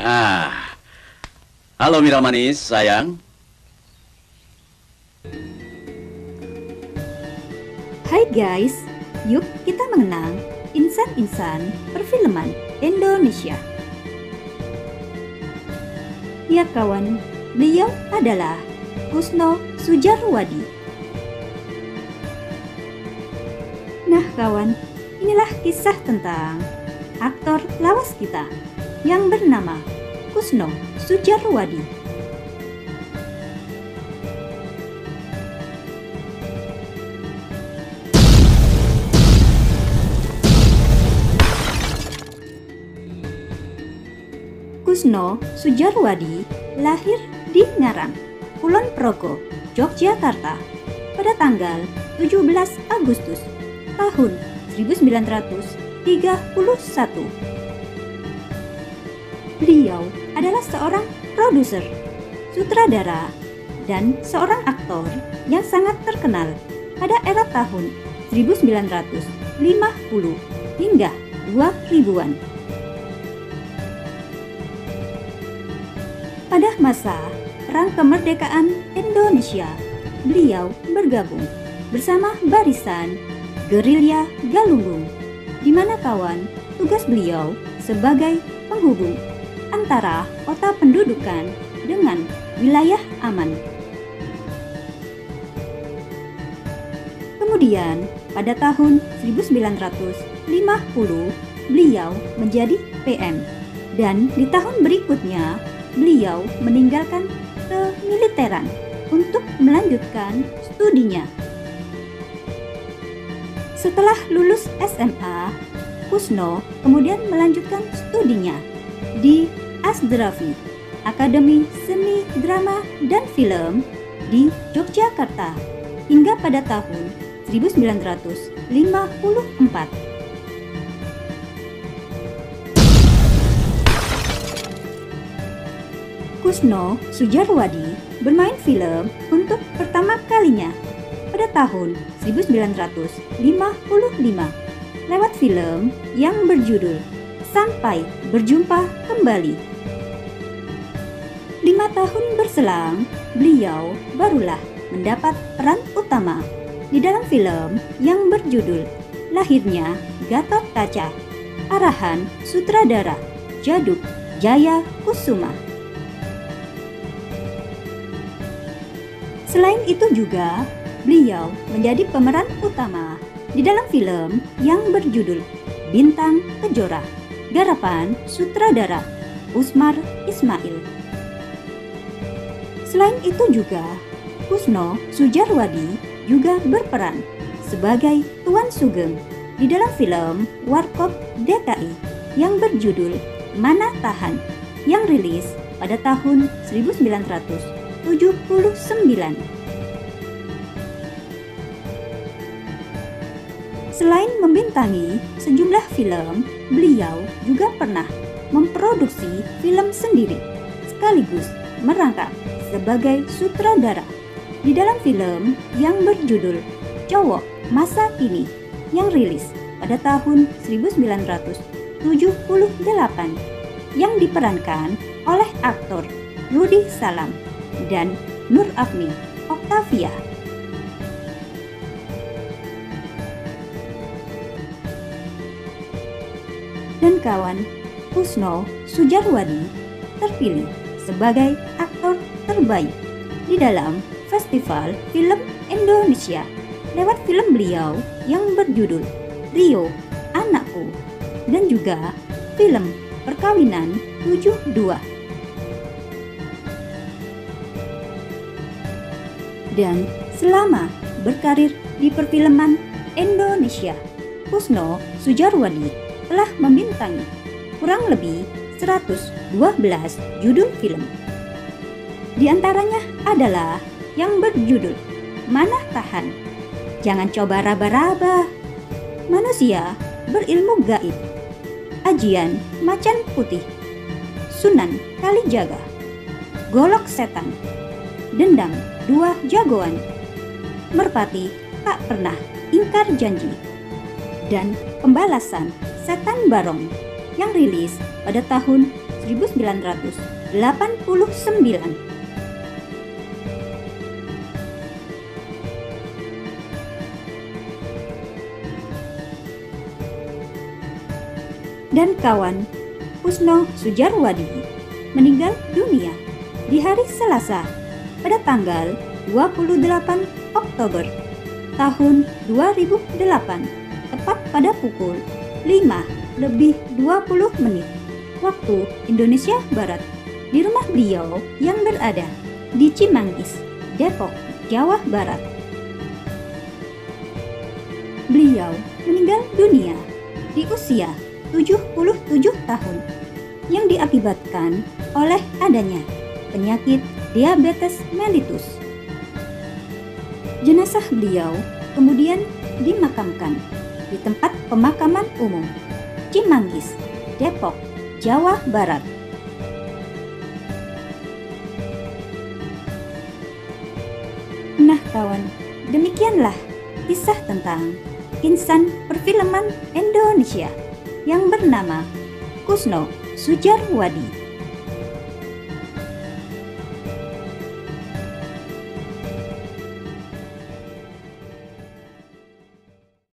Ah, halo Mira Manis, sayang. Hai guys, yuk kita mengenang insan-insan perfilman Indonesia. Ya kawan, beliau adalah Kusno Sujarwadi. Nah kawan, inilah kisah tentang aktor lawas kita yang bernama Kusno Sujarwadi. Kusno Sujarwadi lahir di Ngarang, Kulon Progo, Yogyakarta pada tanggal 17 Agustus tahun 1931. Beliau adalah seorang produser, sutradara, dan seorang aktor yang sangat terkenal pada era tahun 1950 hingga 2000-an. Pada masa Perang Kemerdekaan Indonesia, beliau bergabung bersama barisan gerilya Galunggung, di mana kawan tugas beliau sebagai penghubung antara kota pendudukan dengan wilayah aman. Kemudian pada tahun 1950 beliau menjadi PM, dan di tahun berikutnya beliau meninggalkan kemiliteran untuk melanjutkan studinya. Setelah lulus SMA, Kusno kemudian melanjutkan studinya di Asdrafi, Akademi Seni Drama dan Film di Yogyakarta hingga pada tahun 1954. Kusno Sujarwadi bermain film untuk pertama kalinya pada tahun 1955 lewat film yang berjudul Sampai Berjumpa Kembali. 5 tahun berselang, beliau barulah mendapat peran utama di dalam film yang berjudul Lahirnya Gatot Kaca, arahan sutradara Djaduk Jaya Kusuma. Selain itu juga, beliau menjadi pemeran utama di dalam film yang berjudul Bintang Kejora, garapan sutradara Usmar Ismail. Selain itu juga, Kusno Sujarwadi juga berperan sebagai Tuan Sugeng di dalam film Warkop DKI yang berjudul Mana Tahan yang rilis pada tahun 1979. Selain membintangi sejumlah film, beliau juga pernah memproduksi film sendiri sekaligus merangkap sebagai sutradara di dalam film yang berjudul Cowok Masa Kini yang rilis pada tahun 1978 yang diperankan oleh aktor Rudy Salam dan Nur Afni Oktavia. Dan kawan, Kusno Sujarwadi terpilih sebagai aktor terbaik di dalam Festival Film Indonesia lewat film beliau yang berjudul Rio Anakku dan juga film Perkawinan 72. Dan selama berkarir di perfilman Indonesia, Kusno Sujarwadi telah membintangi kurang lebih 112 judul film. Di antaranya adalah yang berjudul Mana Tahan, Jangan Coba Raba-Raba, Manusia Berilmu Gaib, Ajian Macan Putih, Sunan Kalijaga, Golok Setan, Dendam Dua Jagoan, Merpati Tak Pernah Ingkar Janji, dan Pembalasan Setan Barong yang rilis pada tahun 1989. Dan kawan Kusno Sujarwadi meninggal dunia di hari Selasa pada tanggal 28 Oktober tahun 2008 tepat pada pukul 5:20 waktu Indonesia Barat di rumah beliau yang berada di Cimanggis, Depok, Jawa Barat. Beliau meninggal dunia di usia 77 tahun yang diakibatkan oleh adanya penyakit diabetes mellitus. Jenazah beliau kemudian dimakamkan di tempat pemakaman umum Cimanggis, Depok, Jawa Barat. Nah kawan, demikianlah kisah tentang insan perfilman Indonesia yang bernama Kusno Sujarwadi.